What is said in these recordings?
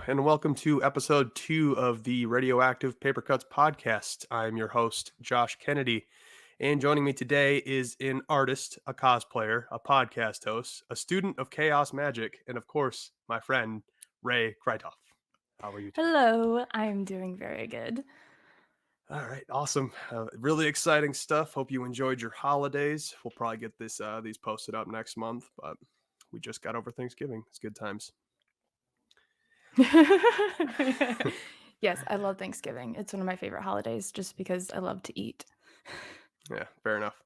and welcome to episode 2 of the Radioactive Papercuts podcast. I'm your host, Josh Kennedy, and joining me today is an artist, a cosplayer, a podcast host, a student of chaos magic, and of course, my friend, Rae Kruithof. How are you today? Hello, I'm doing very good. All right, awesome. Really exciting stuff. Hope you enjoyed your holidays. We'll probably get these posted up next month, but we just got over Thanksgiving. It's good times. Yes, I love Thanksgiving. It's one of my favorite holidays just because I love to eat. Yeah, fair enough.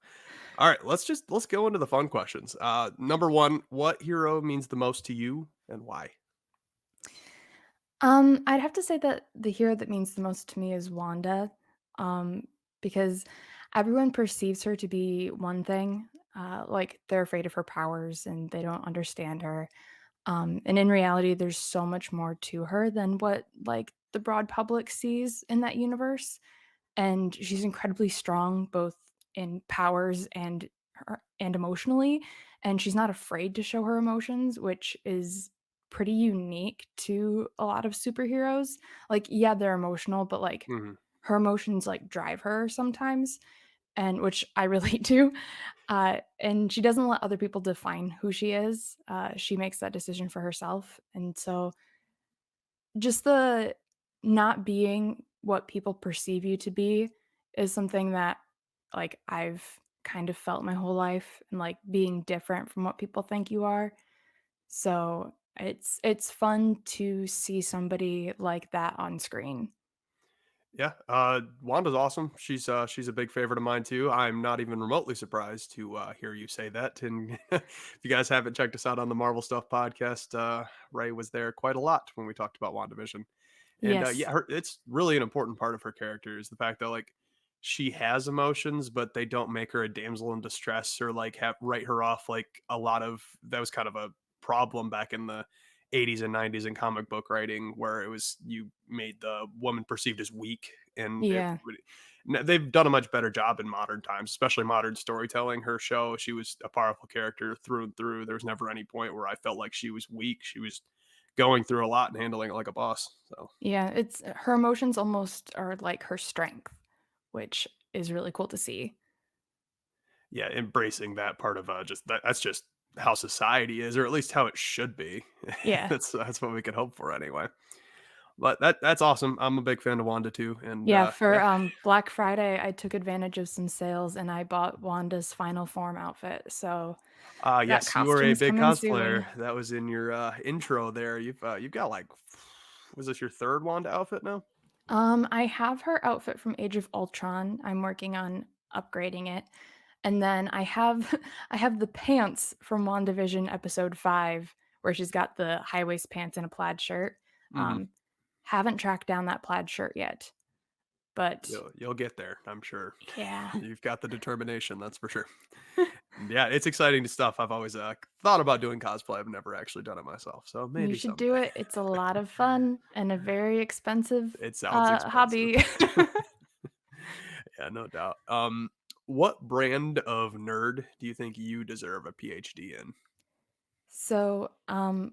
All right, let's go into the fun questions. Number one, what hero means the most to you and why? I'd have to say that the hero that means the most to me is Wanda, um, because everyone perceives her to be one thing, like they're afraid of her powers and they don't understand her. And in reality, there's so much more to her than what like the broad public sees in that universe. And she's incredibly strong both in powers and emotionally, and she's not afraid to show her emotions, which is pretty unique to a lot of superheroes. Like, yeah, they're emotional, but like Mhm. her emotions like drive her sometimes, and which I relate to. And she doesn't let other people define who she is. She makes that decision for herself, and so just the not being what people perceive you to be is something that, like, I've kind of felt my whole life and, like, being different from what people think you are. So, it's fun to see somebody like that on screen. Yeah, Wanda's awesome. She's a big favorite of mine too. I'm not even remotely surprised to hear you say that. And if you guys haven't checked us out on the Marvel Stuff podcast, Ray was there quite a lot when we talked about WandaVision. And Yes. yeah, it's really an important part of her character is the fact that like she has emotions, but they don't make her a damsel in distress or like have write her off like a lot of that was kind of a problem back in the 80s and 90s in comic book writing where it was you made the woman perceived as weak and Yeah. they've done a much better job in modern times, especially modern storytelling. Her show, she was a powerful character through and through. There was never any point where I felt like she was weak. She was going through a lot and handling it like a boss. So Yeah, it's her emotions almost are like her strength, which is really cool to see. yeah, embracing that part of that's just how society is, or at least how it should be. Yeah. That's what we could hope for anyway. But that's awesome. I'm a big fan of Wanda too, and Yeah, for, yeah. Black Friday, I took advantage of some sales and I bought Wanda's final form outfit, so that Yes, you are a costume's big coming soon. cosplayer. That was in your intro there. You've got like, was this your third Wanda outfit now? I have her outfit from Age of Ultron, I'm working on upgrading it, and then I have I have the pants from WandaVision episode 5, where she's got the high waist pants and a plaid shirt. Hmm. Um, haven't tracked down that plaid shirt yet, but You'll get there, I'm sure. yeah. You've got the determination, that's for sure. Yeah, it's exciting stuff. I've always thought about doing cosplay. I've never actually done it myself, so You maybe should someday. do it, it's a lot of fun and a very expensive, It sounds expensive. hobby. Yeah, no doubt. What brand of nerd do you think you deserve a PhD in? So,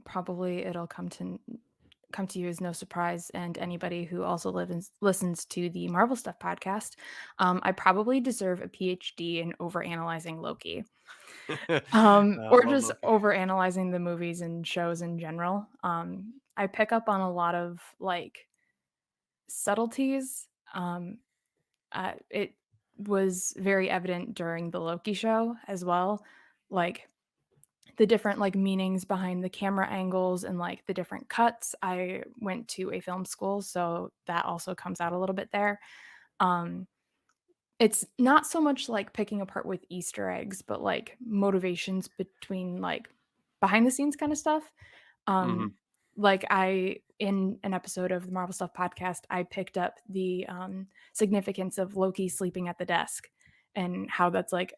probably it'll come to you as no surprise, and anybody who also listens to the Marvel Stuff podcast, I probably deserve a PhD in overanalyzing Loki, I or love just Loki. overanalyzing the movies and shows in general. I pick up on a lot of like subtleties. It was very evident during the Loki show as well, like the different like meanings behind the camera angles and like the different cuts. I went to a film school, so that also comes out a little bit there. Um, it's not so much like picking apart with Easter eggs, but like motivations between like behind the scenes kind of stuff. Mhm. Um, like I in an episode of the Marvel Stuff podcast, I picked up the significance of Loki sleeping at the desk and how that's like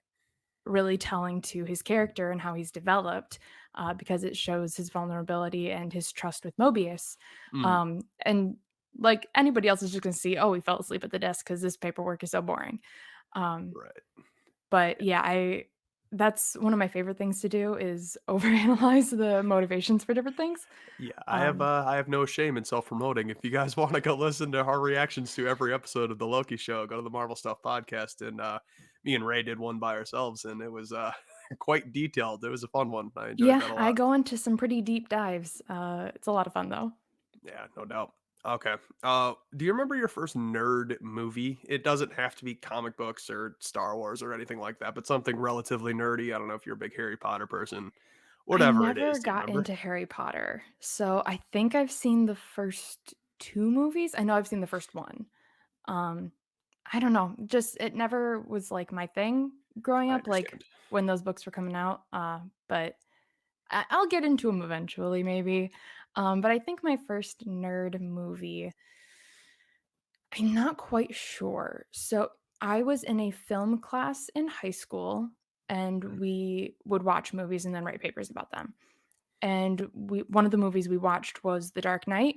really telling to his character and how he's developed, because it shows his vulnerability and his trust with Mobius. Mm. And like anybody else is just going to see, oh, he fell asleep at the desk because this paperwork is so boring. Um, Right. but yeah, That's one of my favorite things to do is overanalyze the motivations for different things. Yeah, Um, I have no shame in self-promoting. If you guys wanna go listen to our reactions to every episode of the Loki show, go to the Marvel Stuff podcast, and, me and Ray did one by ourselves, and it was, quite detailed. It was a fun one. I enjoyed yeah, that a I lot. go into some pretty deep dives. It's a lot of fun though. Yeah, no doubt. Okay. Do you remember your first nerd movie? It doesn't have to be comic books or Star Wars or anything like that, but something relatively nerdy. I don't know if you're a big Harry Potter person. I Whatever it never is, do you got remember? into Harry Potter, so I think I've seen the first 2 movies. I know I've seen the first one. Um, I don't know, just it never was, like, my thing growing I up, like, understand. when those books were coming out, but I'll get into them eventually, maybe. But I think my first nerd movie, I'm not quite sure. So, I was in a film class in high school, and Mm. we would watch movies and then write papers about them. And we one of the movies we watched was The Dark Knight,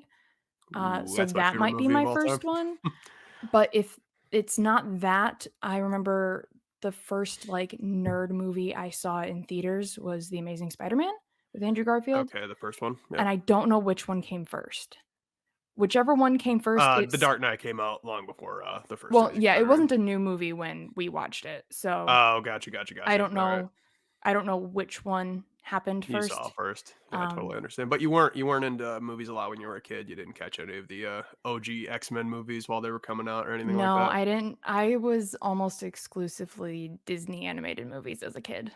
Ooh, so that's my that favorite might be movie of my all time. first one, but if it's not that, I remember the first, like, nerd movie I saw in theaters was The Amazing Spider-Man with Andrew Garfield, Okay, the first one. and Yep. I don't know which one came first. Whichever one came first, The it's Dark Knight came out long before the first well, Amazing yeah, it Spider-Man. wasn't a new movie when we watched it, so Oh, gotcha, gotcha, I gotcha. don't All right. know I don't know which one happened You saw first. first. Yeah, I totally Um, understand. But you weren't into movies a lot when you were a kid. You didn't catch any of the OG X-Men movies while they were coming out or anything like no, that. I didn't I was almost exclusively Disney animated movies as a kid,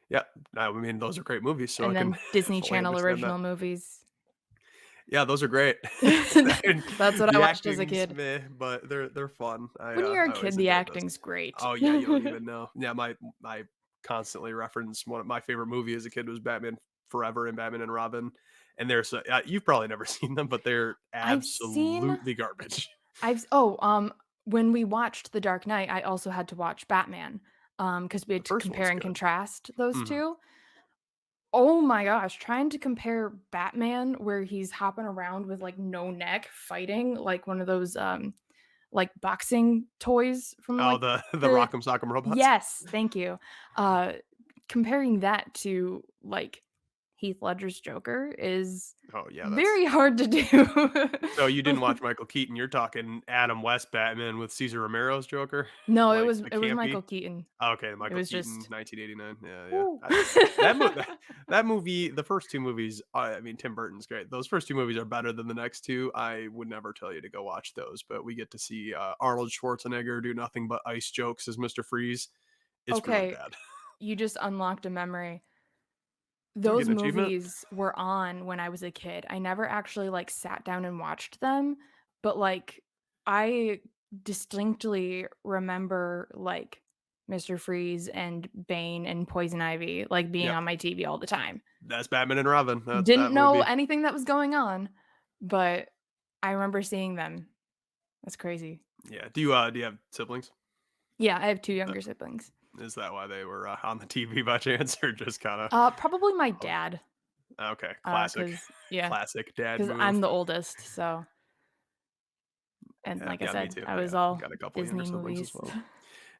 Yeah, I mean those are great movies, so I and can then Disney fully Channel understand that. original movies. Yeah, those are great. And That's what I the watched as a acting's kid. meh, but they're fun. When you're a I kid, always the enjoyed those. acting's great. Oh yeah, you don't even know. Yeah, my I constantly reference one of my favorite movie as a kid was Batman Forever and Batman and Robin, and there's you've probably never seen them, but they're I've seen absolutely garbage. when we watched The Dark Knight, I also had to watch Batman, because we The had to first one's compare and good. contrast those Mhm. 2. Oh my gosh, trying to compare Batman where he's hopping around with, like, no neck fighting like one of those, like, boxing toys from, Oh, like, the the Rock'em Sock'em Robots? yes, thank you. Uh, Comparing that to, like, Heath Ledger's Joker is Oh, yeah, that's very hard to so you didn't do. watch Michael Keaton, you're talking Adam West Batman with Cesar Romero's Joker? No, Like, the it was campy? Michael Keaton. Okay, It Michael was Keaton, just 1989. Yeah, yeah. woo. That mo that movie, the first 2 movies, I mean, Tim Burton's great. Those first 2 movies are better than the next 2. I would never tell you to go watch those, but we get to see, Arnold Schwarzenegger do nothing but ice jokes as Mr. Freeze. It's really Okay, bad. you just unlocked a memory. Do I get Those an achievement? movies were on when I was a kid. I never actually, like, sat down and watched them, but, like, I distinctly remember, like, Mr. Freeze and Bane and Poison Ivy, like, being Yep. on my TV all the time. That's Batman and Robin. That's Didn't that know movie. anything that was going on, but I remember seeing them. That's crazy. Yeah. Do you have siblings? Yeah, I have 2 Uh, younger siblings. is that why they were, on the TV by chance or just kinda Probably my oh, dad, okay, classic. 'cause yeah, Classic dad 'cause I'm move. the oldest, so and Yeah, like I yeah, me said, too. I was Yeah, all got a couple younger Disney siblings as movies. well.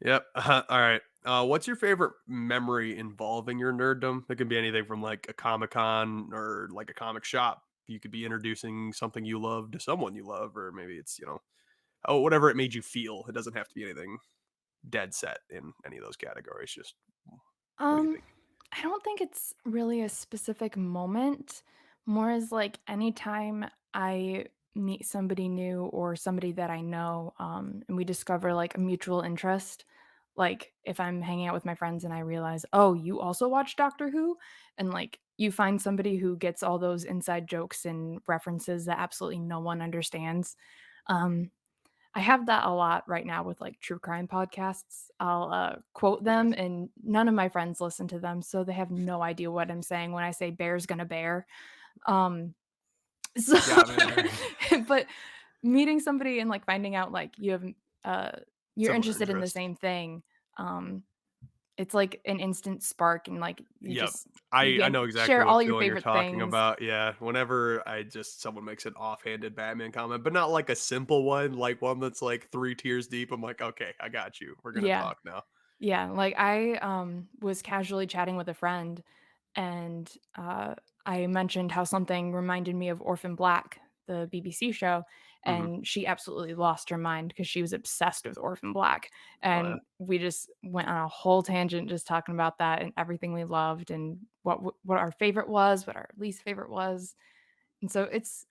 Yep. Alright. What's your favorite memory involving your nerddom? It can be anything from, like, a Comic-Con or, like, a comic shop. You could be introducing something you love to someone you love, or maybe it's, oh, whatever it made you feel. It doesn't have to be anything dead set in any of those categories, just what do you Um, think? I don't think it's really a specific moment, more as, like, anytime I meet somebody new or somebody that I know, and we discover, like, a mutual interest, like, if I'm hanging out with my friends and I realize, "Oh, you also watch Doctor Who?" And, like, you find somebody who gets all those inside jokes and references that absolutely no one understands. Um, I have that a lot right now with, like, true crime podcasts. I'll, quote them, Nice. and none of my friends listen to them, so they have no idea what I'm saying when I say "bear's gonna bear." Um, so Yeah, man. but meeting somebody and, like, finding out, like, uh you're Similar interested in the interest. same thing, um, it's like an instant spark and, like, Yep. you I can know exactly share what all your feeling you're favorite talking things. about, yeah. Whenever someone makes an offhanded Batman comment, but not like a simple one, like one that's like 3 tiers deep, I'm like, "Okay, I got you. We're gonna Yeah. talk now." Yeah, like, I, was casually chatting with a friend, and, I mentioned how something reminded me of Orphan Black, the BBC show, Mhm. and she absolutely lost her mind because she was obsessed with Orphan Black, Oh, yeah. and we just went on a whole tangent just talking about that and everything we loved and what our favorite was, what our least favorite was, and so it's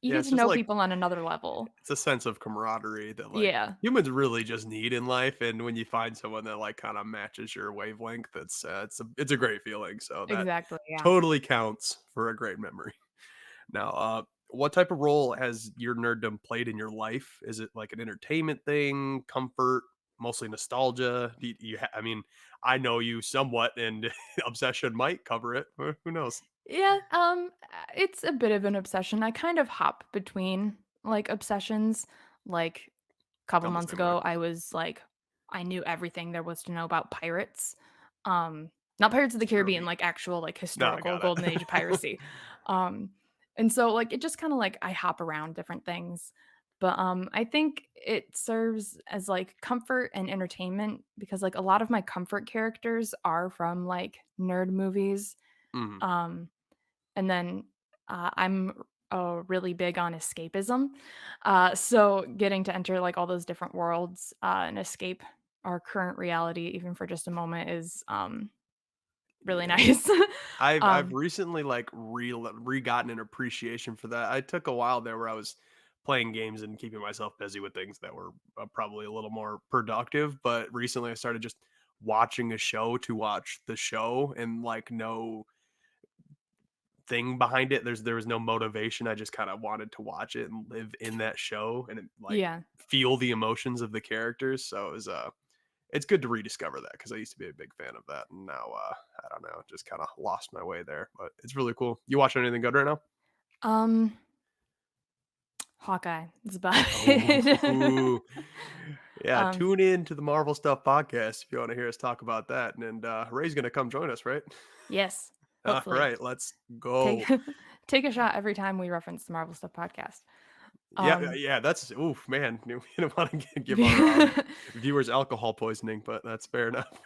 you Yeah, get it's to just know like people on another level. it's a sense of camaraderie that, like, Yeah, humans really just need in life, and when you find someone that, like, kinda matches your wavelength, it's a great feeling, so that exactly, yeah. totally counts for a great memory. Now, what type of role has your nerddom played in your life? Is it like an entertainment thing, comfort, mostly nostalgia? I mean, I know you somewhat, and obsession might cover it. Who knows? Yeah, it's a bit of an obsession. I kind of hop between, like, obsessions. Like, a couple I'm the months same way. ago, I was like I knew everything there was to know about pirates. Not Pirates of the Caribbean, Scurvy. like, actual, like, No, I historical got golden age of it. piracy. Um, and so, like, it just kinda, like, I hop around different things. But, I think it serves as, like, comfort and entertainment because, like, a lot of my comfort characters are from, like, nerd movies. Mhm. Um and then, I'm, really big on escapism. So getting to enter, like, all those different worlds, and escape our current reality even for just a moment is, really Yeah. nice. I've Um, recently, like, re-gotten an appreciation for that. I took a while there where I was playing games and keeping myself busy with things that were, probably a little more productive, but recently I started just watching a show to watch the show and, like, no thing behind it. There was no motivation. I just kinda wanted to watch it and live in that show and, like, yeah. feel the emotions of the characters, so it's good to rediscover that because I used to be a big fan of that, and now, I don't know, just kinda lost my way there, but it's really cool. You watching anything good right now? Um, Hawkeye is about it. Oh, yeah, Um, tune in to the Marvel Stuff podcast if you wanna hear us talk about that, and, Ray's gonna come join us, right? yes, hopefully. Alright, let's Take go. take a shot every time we reference the Marvel Stuff podcast. Yeah, Um, yeah, that's oof, man, we don't wanna give our, viewers alcohol poisoning, but that's fair enough.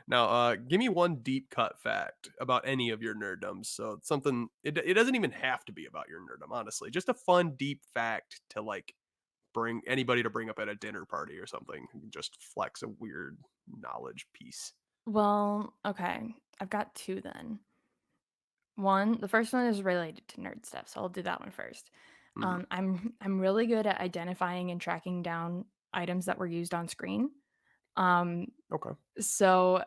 Now, give me one deep cut fact about any of your nerddoms. So it's something it doesn't even have to be about your nerddom, honestly. Just a fun deep fact to like bring anybody to bring up at a dinner party or something. Just flex a weird knowledge piece. well, okay, I've got 2 then. The first one is related to nerd stuff, so I'll do that one first. Mhm. I'm really good at identifying and tracking down items that were used on screen. Um, Okay. so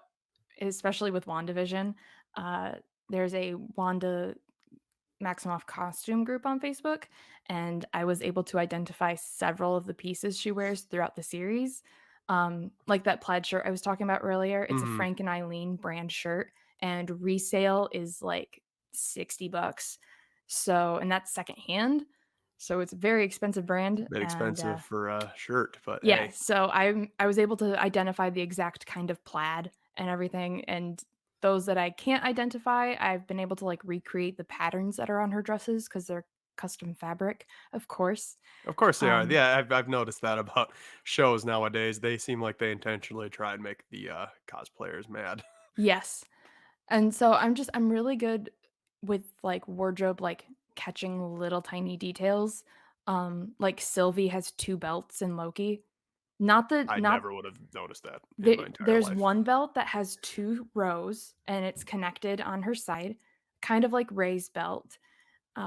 especially with WandaVision, uh, there's a Wanda Maximoff costume group on Facebook, and I was able to identify several of the pieces she wears throughout the series. Like that plaid shirt I was talking about earlier, it's a Mhm. Frank and Eileen brand shirt, and resale is like $60. So, and that's secondhand. So it's a very expensive brand, Bit and expensive for a shirt, but yeah, hey, so I was able to identify the exact kind of plaid and everything, and those that I can't identify, I've been able to, like, recreate the patterns that are on her dresses because 'cause they're custom fabric, of course. of course they are. Um, Yeah, I've noticed that about shows nowadays. They seem like they intentionally try and make the cosplayers mad. yes, and so I'm really good with, like, wardrobe, like, catching little tiny details. Like, Sylvie has 2 belts in Loki. I Not never would have noticed that in my entire there's life. one belt that has 2 rows, and it's connected on her side, kind of like Rey's belt,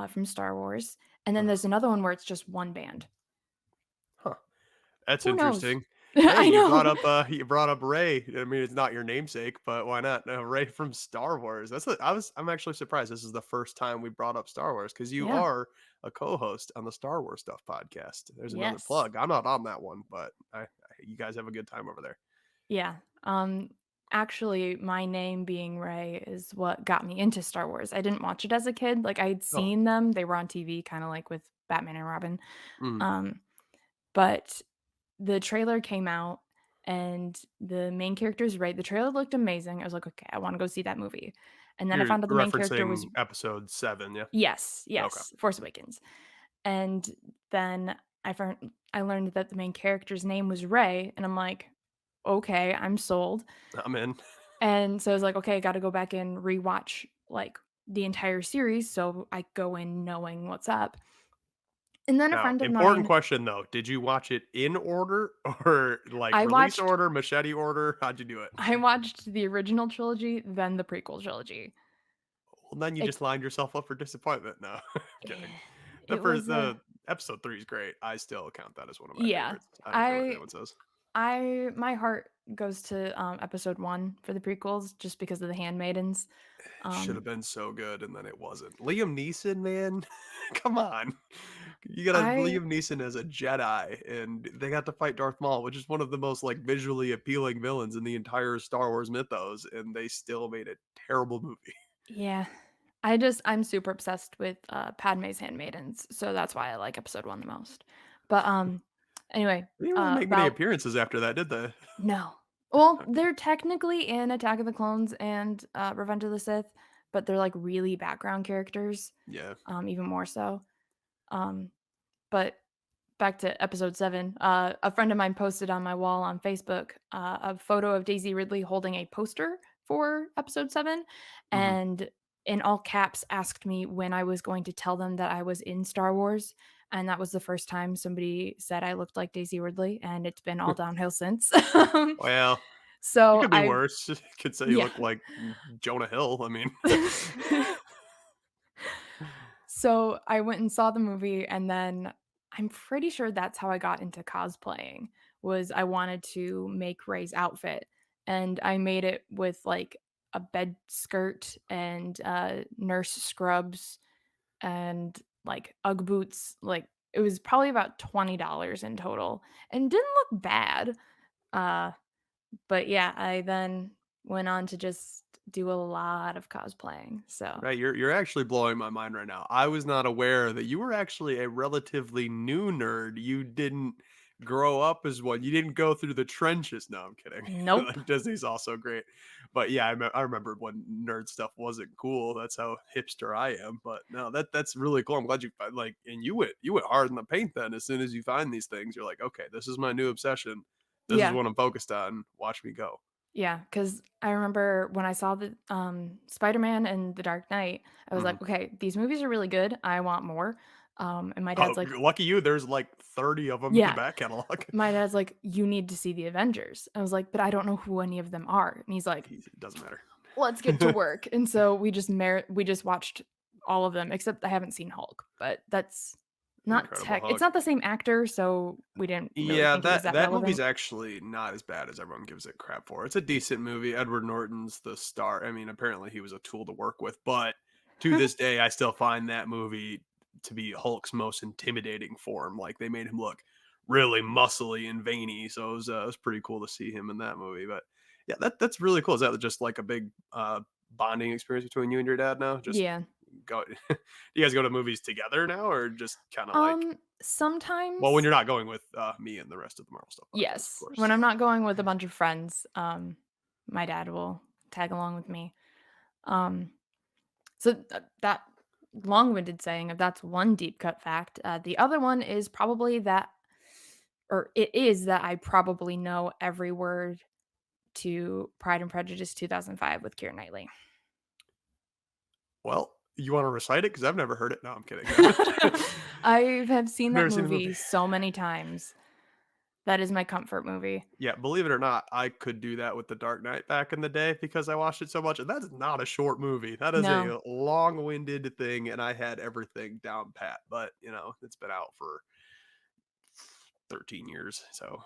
from Star Wars, and then Uh, there's another one where it's just 1 band. huh. That's Who knows? interesting. Hey, I know. you brought up Ray. I mean, it's not your namesake, but why not? Ray from Star Wars. I'm actually surprised this is the first time we brought up Star Wars because you Yeah. are a co-host on the Star Wars Stuff podcast. There's another Yes. plug. I'm not on that one, but you guys have a good time over there. Yeah. Actually, my name being Rey is what got me into Star Wars. I didn't watch it as a kid, like, I'd Oh, seen them, they were on TV kinda like with Batman and Robin, mm. um, but the trailer came out and the main character is Rey. The trailer looked amazing. I was like, "Okay, I wanna go see that movie." And then I You're found out the main character was referencing episode 7, yeah? yes, Okay. yes, Force Awakens. And then I learned that the main character's name was Rey, and I'm like, okay, I'm sold. I'm in. And so I was like, "Okay, I gotta go back and rewatch, like, the entire series so I go in knowing what's up." And then a Now, friend of important mine question though, did you watch it in order or like I release watched order, machete order? How'd you do it? I watched the original trilogy, then the prequel trilogy. Well, then you It just lined yourself up for disappointment. No, I'm kidding. eh, The it first, was the episode 3 is great. I still count that as one of my yeah. favorites. I don't care what I anyone says. my heart goes to, episode 1 for the prequels just because of the handmaidens. Should have Um, been so good, and then it wasn't. Liam Neeson, man, come on. You got a I Liam Neeson as a Jedi, and they got to fight Darth Maul, which is one of the most like visually appealing villains in the entire Star Wars mythos, and they still made a terrible movie. yeah. I'm super obsessed with, Padme's handmaidens, so that's why I like episode 1 the most. But, anyway, They didn't really make many about appearances after that, did they? no. Well, Okay. they're technically in Attack of the Clones and, Revenge of the Sith, but they're, like, really background characters, Yeah. even more so. Um, but back to episode 7, a friend of mine posted on my wall on Facebook, a photo of Daisy Ridley holding a poster for episode 7, Mhm. and in all caps asked me when I was going to tell them that I was in Star Wars, and that was the first time somebody said I looked like Daisy Ridley, and it's been all downhill since. Well, it So could be I worse. You could say you yeah. look like Jonah Hill. I mean, So I went and saw the movie, and then I'm pretty sure that's how I got into cosplaying, was I wanted to make Ray's outfit, and I made it with, like, a bed skirt and, nurse scrubs and, like, Ugg boots, like, it was probably about $20 in total, and didn't look bad, uh, but yeah, I then went on to just do a lot of cosplaying, so right? You're actually blowing my mind right now. I was not aware that you were actually a relatively new nerd. You didn't grow up as one. You didn't go through the trenches. No, I'm kidding. nope. Like Disney's also great, but yeah, I remember when nerd stuff wasn't cool. That's how hipster I am. But no, that's really cool. I'm glad you like, and you went hard in the paint. Then as soon as you find these things, you're like, okay, this is my new obsession. This is Yeah. what I'm focused on. Watch me go. Yeah, because I remember when I saw the, Spider-Man and The Dark Knight, I was Mhm. like, "Okay, these movies are really good, I want more." And my Oh, dad's like lucky you. There's like 30 of them in the yeah, back catalog. my dad's like, "You need to see the Avengers." I was like, "But I don't know who any of them are." And he's like, It doesn't matter. "Let's get to work." And so we just watched all of them, except I haven't seen Hulk, but that's not Incredible tech it's Hulk. not the same actor, so we didn't really Yeah, think it was that that that movie's relevant. actually not as bad as everyone gives it crap for. It's a decent movie. Edward Norton's the star. I mean, apparently he was a tool to work with, but to this day, I still find that movie to be Hulk's most intimidating form. Like they made him look really muscly and veiny, so it was pretty cool to see him in that movie. But yeah, that's really cool. Is that just like a big bonding experience between you and your dad now? Just Yeah. go. Do you guys go to movies together now, or just kind of like? Well, when Sometimes you're not going with, me and the rest of the Marvel Stuff podcast, of yes. When course. I'm not going with a bunch of friends, my dad will tag along with me. Um, so that long-winded saying of that's one deep cut fact. The other one is probably that, or it is that I probably know every word to Pride and Prejudice 2005 with Keira Knightley. Well, you wanna recite it? Because 'Cause I've never heard it. No, I'm kidding. No. I have seen that Never seen the movie movie. so many times. That is my comfort movie. Yeah, believe it or not, I could do that with The Dark Knight back in the day because I watched it so much, and that's not a short movie. That is No. a long-winded thing, and I had everything down pat, but, it's been out for 13 years, so,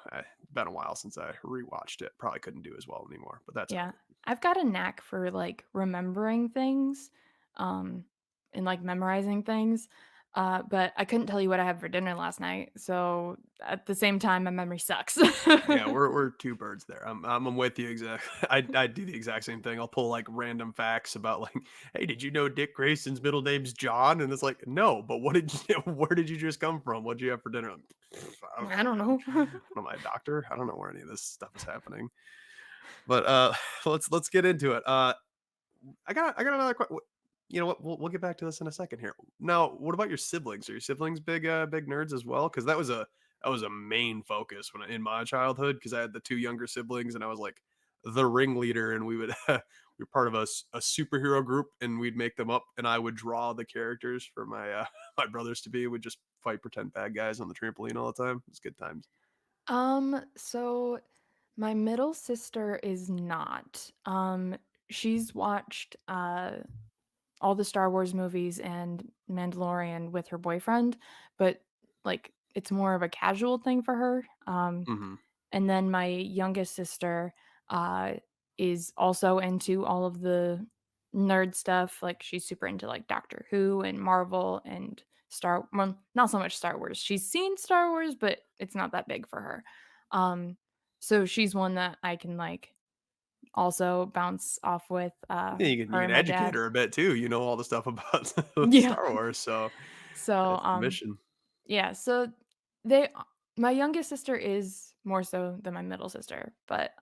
been a while since I rewatched it. Probably couldn't do as well anymore, but that's Yeah. alright. I've got a knack for, like, remembering things, um, and, like, memorizing things, but I couldn't tell you what I had for dinner last night, so at the same time, my memory sucks. Yeah, we're 2 birds there. I'm with you exactly. I do the exact same thing. I'll pull, like, random facts about, like, "Hey, did you know Dick Grayson's middle name's John?" And it's like, "No, but what did you where did you just come from? What'd you have for dinner?" Like, I don't I don't know. know. What am I, a doctor? I don't know where any of this stuff is happening. But, let's get into it. I got another you know what? We'll get back to this in a second here. Now, what about your siblings? Are your siblings big nerds as well? Because that was a that was a main focus when in my childhood because I had the two younger siblings and I was like the ringleader, and we would we were part of a superhero group, and we'd make them up, and I would draw the characters for my my brothers to be. Would just fight pretend bad guys on the trampoline all the time. It was good times. So my middle sister is not. She's watched all the Star Wars movies and Mandalorian with her boyfriend, but like it's more of a casual thing for her. Hmm. And then my youngest sister, uh, is also into all of the nerd stuff, like, she's super into, like, Doctor Who and Marvel and not so much Star Wars. She's seen Star Wars, but it's not that big for her. Um, so she's one that I can, like, also bounce off with, Yeah, you her can and my educate dad. her a bit too. You know all the stuff about Yeah. Star Wars, so So, that's the mission. yeah, so they my youngest sister is more so than my middle sister, but,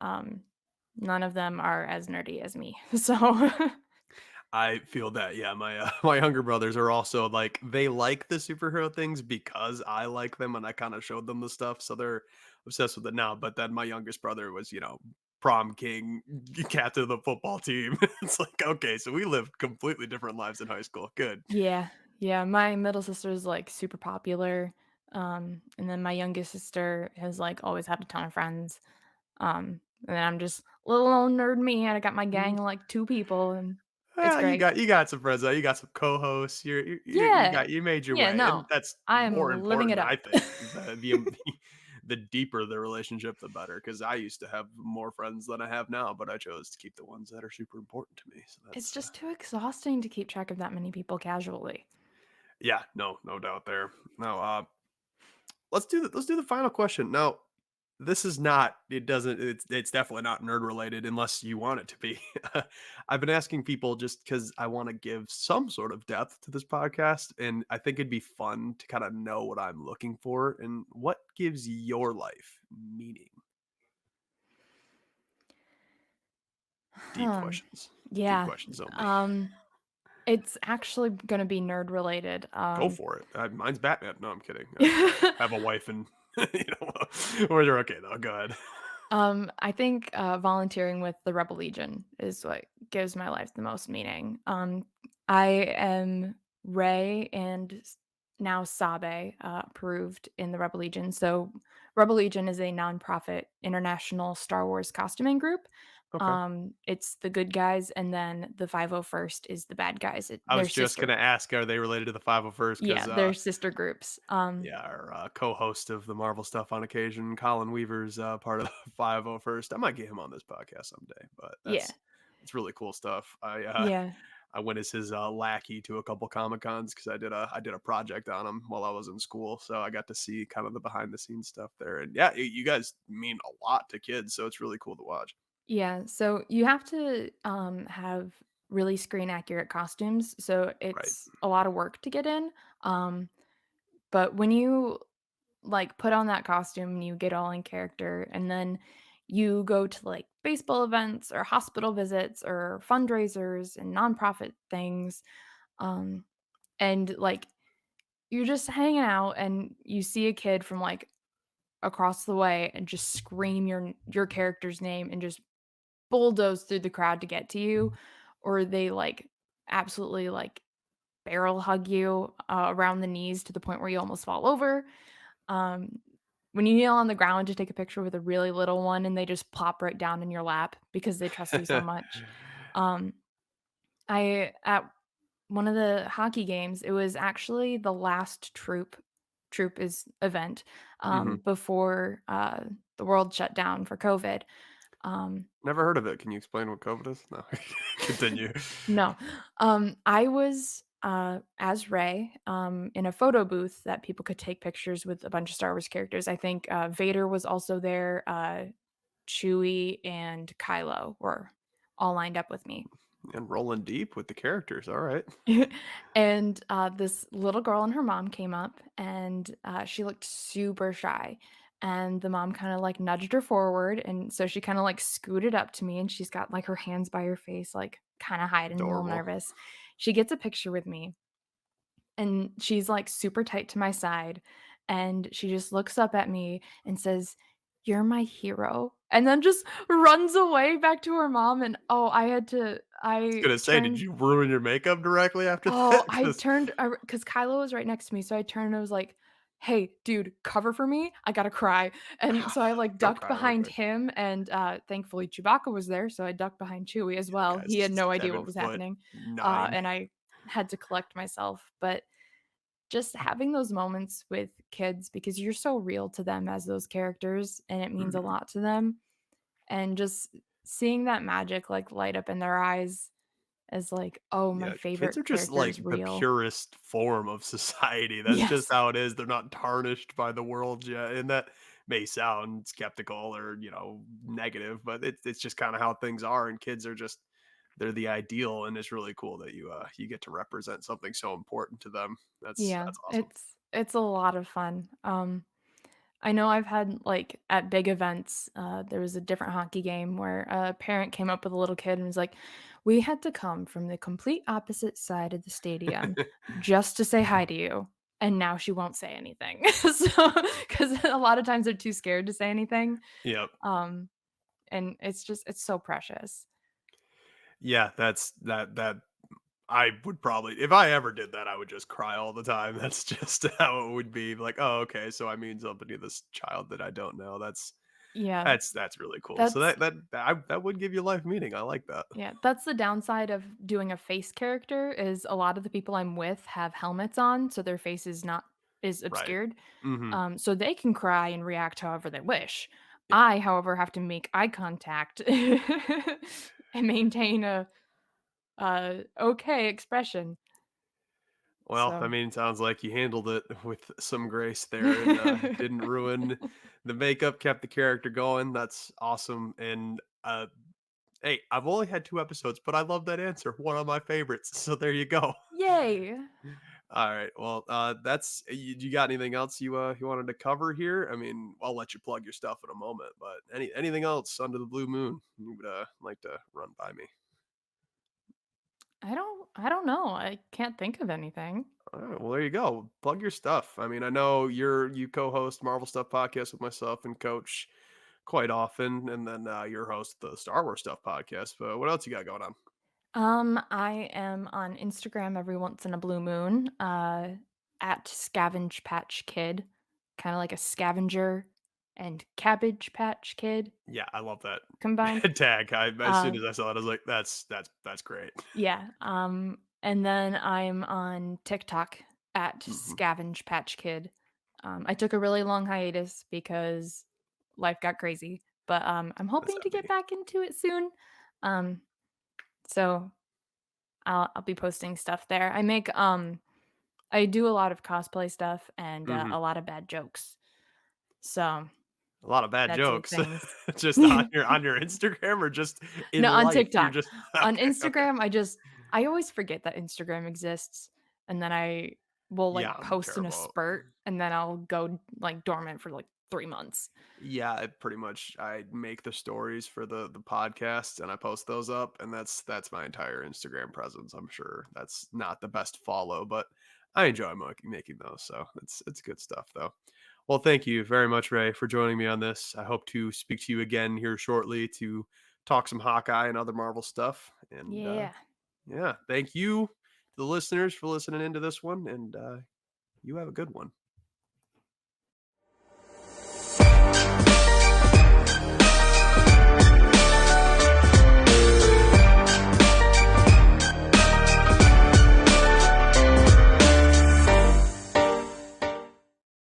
none of them are as nerdy as me. So I feel that, yeah, my, my younger brothers are also, like they like the superhero things because I like them and I kinda showed them the stuff, so they're obsessed with it now, but then my youngest brother was, prom king, captain of the football team. It's like, okay, so we lived completely different lives in high school. Good. yeah, yeah, my middle sister is, like, super popular, and then my youngest sister has, like, always had a ton of friends, and then I'm just little old nerd me, and I got my gang Mm. of, like, 2 people, and it's Well, great. you got some friends, you got some co-hosts, Yeah. you made your Yeah, way, and no, that's I am more living it important, I up. think. The deeper the relationship, the better. Because I used to have more friends than I have now, but I chose to keep the ones that are super important to me, so It's that's, just too exhausting to keep track of that many people casually. yeah, no doubt there. Now, let's do the final question. Now, this is not it doesn't it's definitely not nerd related unless you want it to be. I've been asking people just because I want to give some sort of depth to this podcast, and I think it'd be fun to kind of know what I'm looking for and what gives your life meaning. Deep Huh. questions. Deep Yeah. questions only. Um, it's actually gonna be nerd related. Go for it. Mine's Batman. No, I'm kidding. I have a wife and we're okay though. Go ahead. I think, volunteering with the Rebel Legion is what gives my life the most meaning. I am Ray and now Sabe, approved in the Rebel Legion. So, Rebel Legion is a nonprofit international Star Wars costuming group. Okay. It's the good guys, and then the 501st is the bad guys. I They're was just sister. gonna ask, are they related to the 501st? Yeah, Because they're sister groups. yeah, our co-host of the Marvel stuff on occasion, Colin Weaver's part of the 501st. I might get him on this podcast someday, but Yeah, that's really cool stuff. yeah. I went as his lackey to a couple Comic Cons because I did a project on him while I was in school, so I got to see kind of the behind the scenes stuff there. And yeah, you guys mean a lot to kids, so it's really cool to watch. Yeah, so you have to, have really screen accurate costumes, so Right. it's a lot of work to get in, um, but when you, like, put on that costume and you get all in character, and then you go to, like, baseball events or hospital visits or fundraisers and nonprofit things, um, and, like, you're just hanging out and you see a kid from, like, across the way and just scream your character's name and just bulldoze through the crowd to get to you, or they, like, absolutely, like, barrel hug you, around the knees to the point where you almost fall over. Um, when you kneel on the ground to take a picture with a really little one and they just plop right down in your lap because they trust you so much. Um, I at one of the hockey games, it was actually the last troop is event, Hmm. before, the world shut down for COVID. Um Never heard of it. Can you explain what COVID is? No, continue. No. I was, as Ray, in a photo booth that people could take pictures with a bunch of Star Wars characters. I think, Vader was also there, Chewie and Kylo were all lined up with me. And rolling deep with the characters. All right. And, this little girl and her mom came up, and, she looked super shy, and the mom kinda, like, nudged her forward, and so she kinda, like, scooted up to me, and she's got, like, her hands by her face, like, kinda hiding, a little Adorable. nervous. She gets a picture with me, and she's, like, super tight to my side, and she just looks up at me and says, "You're my hero," and then just runs away back to her mom, and, oh, Was I gonna say, did turned you ruin your makeup directly after oh, that? I Because turned because Kylo was right next to me, so I turned and I was like, "Hey, dude, cover for me, I gotta cry," and so I, like, go ducked cry real behind quick. him, and, thankfully, Chewbacca was there, so I ducked behind Chewie as That well. He had guy's no idea what was 7'9". happening, and I had to collect myself, but just having those moments with kids because you're so real to them as those characters, and it means a Mhm. lot to them, and just seeing that magic, like, light up in their eyes is like, "Oh, my Yeah, kids favorite are just character is like the real." purest form of society. That's just Yes. how it is. They're not tarnished by the world yet. And that may sound skeptical or, negative, but it's just kind of how things are. And kids are just they're the ideal. And it's really cool that you get to represent something so important to them. Yeah, That's awesome. it's a lot of fun. I know I've had, like, at big events, there was a different hockey game where a parent came up with a little kid and was like, "We had to come from the complete opposite side of the stadium just to say hi to you, and now she won't say anything." So, because a lot of times they're too scared to say anything, Yep. um, and it's so precious. Yeah, that I would probably if I ever did that, I would just cry all the time. That's just how it would be. Like, oh, okay, so I mean something to this child that I don't know. Yeah, That's really cool. So that's that would give you life meaning. I like that. yeah, that's the downside of doing a face character is a lot of the people I'm with have helmets on, so their face is Right. obscured. Mhm. So they can cry and react however they wish. Yeah. I, however, have to make eye contact and maintain a okay expression. Well, I So mean, sounds like you handled it with some grace there and didn't ruin the makeup, kept the character going. That's awesome. And hey, I've only had 2 episodes, but I love that answer. One of my favorites. So there you go. yay. All right. Well, that's you got anything else you wanted to cover here? I mean, I'll let you plug your stuff in a moment, but anything else under the blue moon you would like to run by me? I don't know. I can't think of anything. All right, well, there you go. Plug your stuff. I mean, I know you co-host Marvel Stuff podcast with myself and Coach quite often, and then you're host of the Star Wars Stuff podcast. But what else you got going on? I am on Instagram every once in a blue moon, at Scavenge Patch Kid, kind of like a scavenger and Cabbage Patch Kid Yeah, I love that combined. tag. As soon Uh, as I saw it, I was like, that's great. yeah. And then I'm on TikTok at Hmm. Scavenge Patch Kid. I took a really long hiatus because life got crazy, but I'm That's hoping to get heavy. back into it soon. Um, so I'll be posting stuff there. I do a lot of cosplay stuff and, Hmm. a lot of bad jokes. So, A lot of bad that's the jokes, things. just on your Instagram or just in No, on life. You're TikTok. just On okay, okay. Instagram, I always forget that Instagram exists, and then I will, Yeah, like, I'm post in a terrible. spurt, and then I'll go, like, dormant for, like, 3 months. Yeah, I pretty much I make the stories for the podcast and I post those up and that's my entire Instagram presence. I'm sure that's not the best follow, but I enjoy making those. So it's good stuff though. Well, thank you very much, Ray, for joining me on this. I hope to speak to you again here shortly to talk some Hawkeye and other Marvel stuff. And Yeah. yeah, thank you to the listeners for listening into this one and you have a good one.